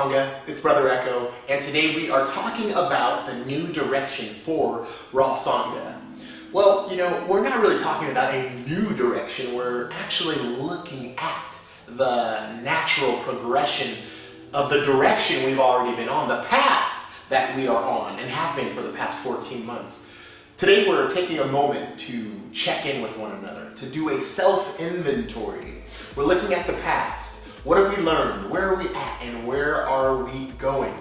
Sangha, it's Brother Echo, and today we are talking about the new direction for Raw Sangha. Well, we're not really talking about a new direction, we're actually looking at the natural progression of the direction we've already been on, the path that we are on and have been for the past 14 months. Today we're taking a moment to check in with one another, to do a self-inventory. We're looking at the past. What have we learned? Where are we at? And where are we going?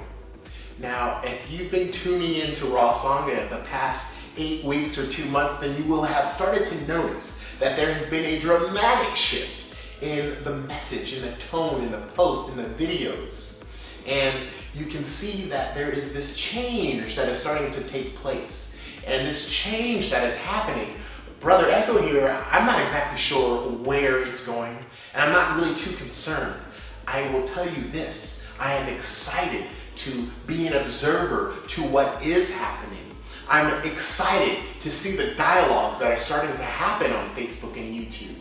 Now, if you've been tuning into Raw Sangha the past 8 weeks or 2 months, then you will have started to notice that there has been a dramatic shift in the message, in the tone, in the post, in the videos. And you can see that there is this change that is starting to take place. And this change that is happening, Brother Echo here, I'm not exactly sure where it's going. And I'm not really too concerned. I will tell you this, I am excited to be an observer to what is happening. I'm excited to see the dialogues that are starting to happen on Facebook and YouTube.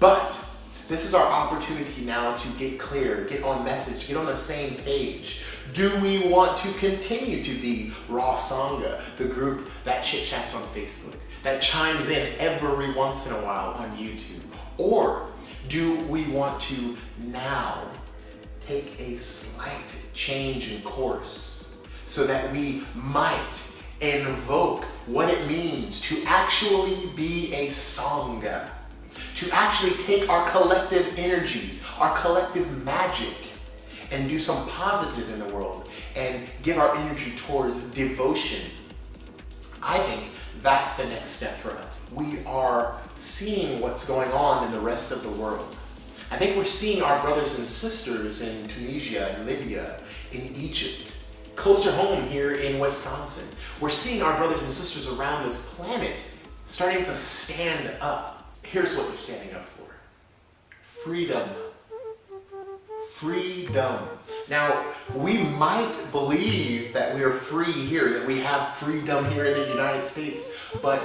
But this is our opportunity now to get clear, get on message, get on the same page. Do we want to continue to be Raw Sangha, the group that chit-chats on Facebook, that chimes in every once in a while on YouTube? Or do we want to now take a slight change in course so that we might invoke what it means to actually be a Sangha, to actually take our collective energies, our collective magic, and do some positive in the world and give our energy towards devotion? I think that's the next step for us. We are seeing what's going on in the rest of the world. I think we're seeing our brothers and sisters in Tunisia and Libya, in Egypt, closer home here in Wisconsin. We're seeing our brothers and sisters around this planet starting to stand up. Here's what they're standing up for. Freedom. Freedom. Now, we might believe that we are free here, that we have freedom here in the United States, but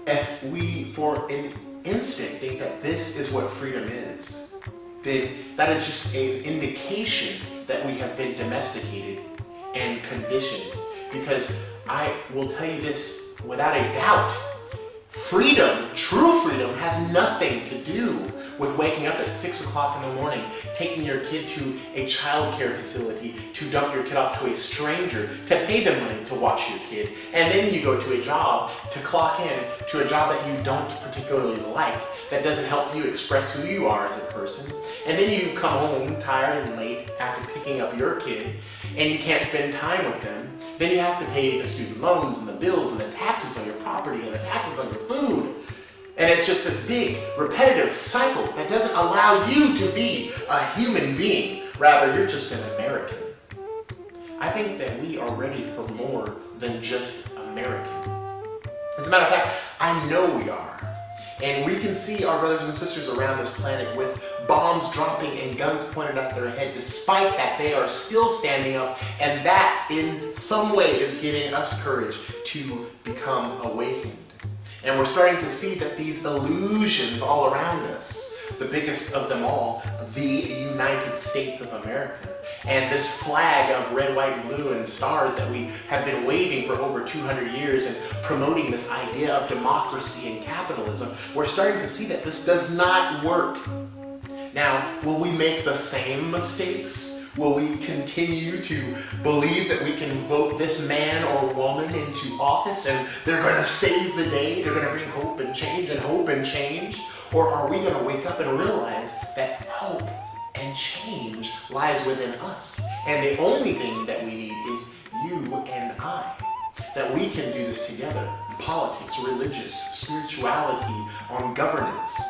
if we, for an instant, think that this is what freedom is, then that is just an indication that we have been domesticated and conditioned. Because I will tell you this without a doubt, freedom, true freedom, has nothing to do with waking up at 6 o'clock in the morning, taking your kid to a child care facility, to dump your kid off to a stranger, to pay them money to watch your kid, and then you go to a job, to clock in to a job that you don't particularly like, that doesn't help you express who you are as a person, and then you come home tired and late after picking up your kid, and you can't spend time with them. Then you have to pay the student loans and the bills and the taxes on your property and the taxes on your food. And it's just this big, repetitive cycle that doesn't allow you to be a human being. Rather, you're just an American. I think that we are ready for more than just American. As a matter of fact, I know we are. And we can see our brothers and sisters around this planet with bombs dropping and guns pointed at their head. Despite that, they are still standing up, and that in some way is giving us courage to become awakened. And we're starting to see that these illusions all around us, the biggest of them all, the United States of America, and this flag of red, white, and blue and stars that we have been waving for over 200 years and promoting this idea of democracy and capitalism, we're starting to see that this does not work. Now, will we make the same mistakes? Will we continue to believe that we can vote this man or woman into office and they're going to save the day, they're going to bring hope and change and hope and change? Or are we going to wake up and realize that hope and change lies within us? And the only thing that we need is you and I. That we can do this together. Politics, religious, spirituality, on governance.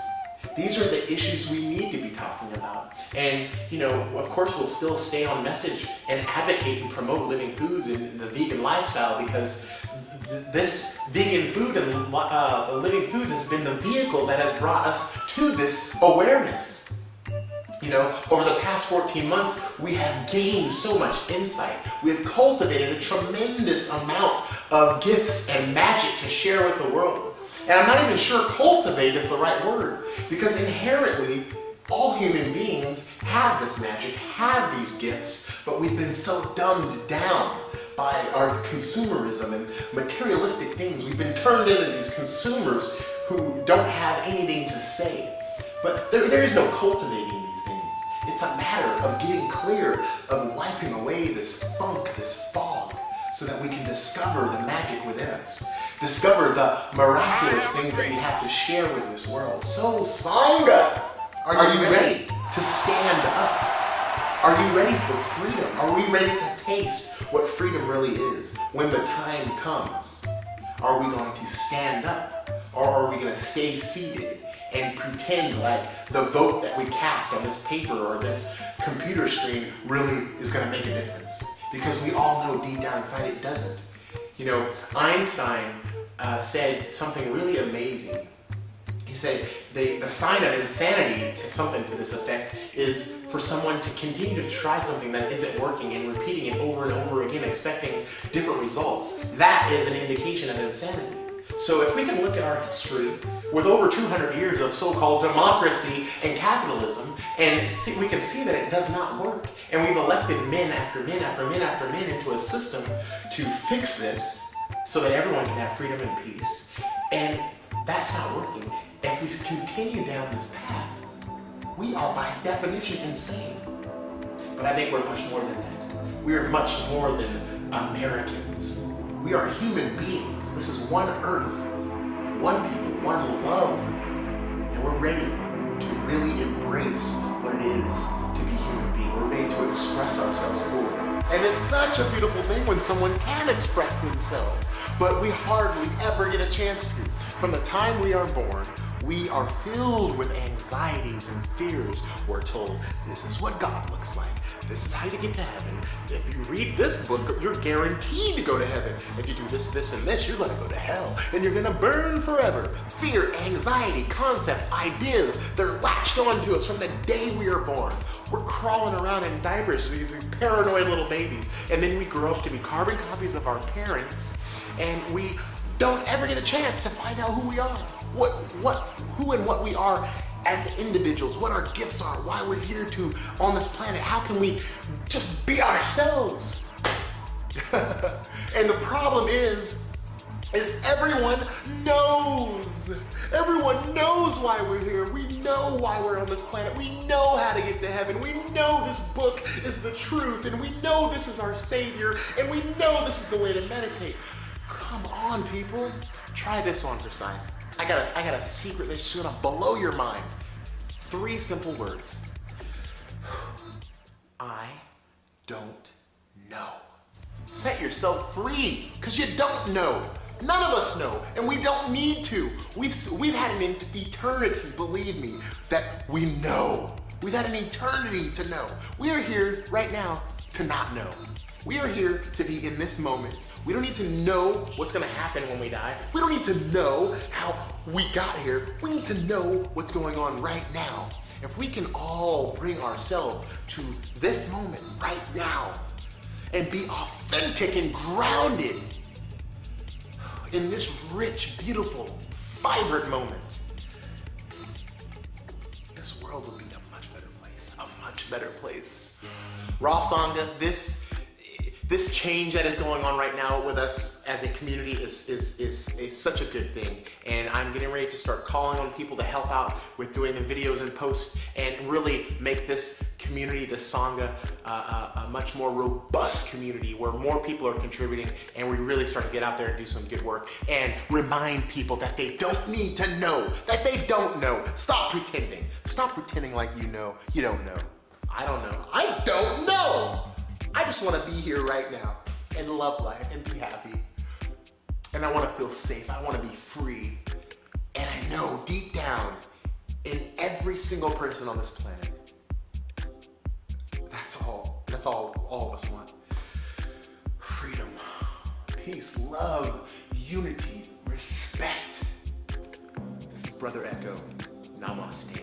These are the issues we need to be talking about. And, of course, we'll still stay on message and advocate and promote living foods and the vegan lifestyle, because this vegan food and the living foods has been the vehicle that has brought us to this awareness. Over the past 14 months, we have gained so much insight. We have cultivated a tremendous amount of gifts and magic to share with the world. And I'm not even sure cultivate is the right word, because inherently All human beings have this magic, have these gifts, but we've been so dumbed down by our consumerism and materialistic things. We've been turned into these consumers who don't have anything to say. But there is no cultivating these things. It's a matter of getting clear, of wiping away this funk, this fog, so that we can discover the magic within us. Discover the miraculous things that we have to share with this world. So, Sangha, are you ready to stand up? Are you ready for freedom? Are we ready to taste what freedom really is when the time comes? Are we going to stand up? Or are we going to stay seated and pretend like the vote that we cast on this paper or this computer screen really is going to make a difference? Because we all know deep down inside it doesn't. You know, Einstein said something really amazing. He said the sign of insanity, to something to this effect, is for someone to continue to try something that isn't working and repeating it over and over again, expecting different results. That is an indication of insanity. So if we can look at our history with over 200 years of so-called democracy and capitalism, and we can see that it does not work. And we've elected men after men after men after men into a system to fix this so that everyone can have freedom and peace. And that's not working. If we continue down this path, we are by definition insane. But I think we're much more than that. We are much more than Americans. We are human beings. This is one earth, one people, one love. And we're ready to really embrace what it is to be human being. We're ready to express ourselves fully. And it's such a beautiful thing when someone can express themselves, but we hardly ever get a chance to. From the time we are born, we are filled with anxieties and fears. We're told, this is what God looks like. This is how you get to heaven. If you read this book, you're guaranteed to go to heaven. If you do this, this, and this, you're gonna go to hell, and you're gonna burn forever. Fear, anxiety, concepts, ideas, they're latched onto us from the day we are born. We're crawling around in diapers, these paranoid little babies, and then we grow up to be carbon copies of our parents, and we don't ever get a chance to find out who we are, who and what we are as individuals, what our gifts are, why we're here on this planet. How can we just be ourselves? And the problem is everyone knows. Everyone knows why we're here. We know why we're on this planet. We know how to get to heaven. We know this book is the truth, and we know this is our Savior, and we know this is the way to meditate. Come on, people. Try this on, Precise. I got a secret that's gonna blow your mind. 3 simple words. I don't know. Set yourself free, because you don't know. None of us know, and we don't need to. We've had an eternity, believe me, that we know. We've had an eternity to know. We are here right now to not know. We are here to be in this moment. We don't need to know what's gonna happen when we die. We don't need to know how we got here. We need to know what's going on right now. If we can all bring ourselves to this moment right now and be authentic and grounded in this rich, beautiful, vibrant moment, this world will be a much better place, a much better place. Raw Sangha, this change that is going on right now with us as a community is such a good thing. And I'm getting ready to start calling on people to help out with doing the videos and posts and really make this community, the Sangha, a much more robust community where more people are contributing and we really start to get out there and do some good work and remind people that they don't need to know, that they don't know. Stop pretending. Stop pretending like you know. You don't know. I don't know. I don't know. I just want to be here right now and love life and be happy. And I want to feel safe. I want to be free. And I know deep down in every single person on this planet, that's all of us want. Freedom, peace, love, unity, respect. This is Brother Echo. Namaste.